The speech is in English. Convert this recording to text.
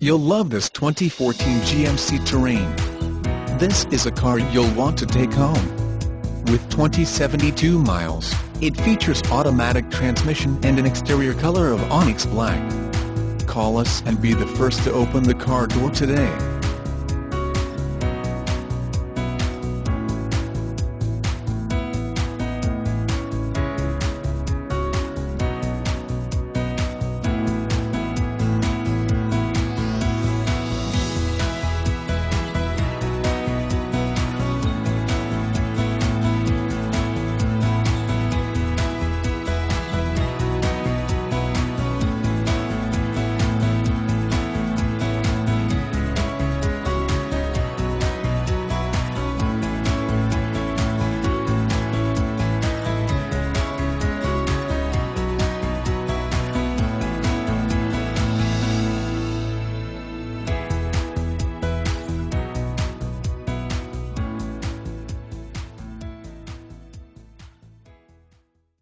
You'll love this 2014 GMC Terrain. This is a car you'll want to take home. With 2072 miles, it features automatic transmission and an exterior color of Onyx Black. Call us and be the first to open the car door today.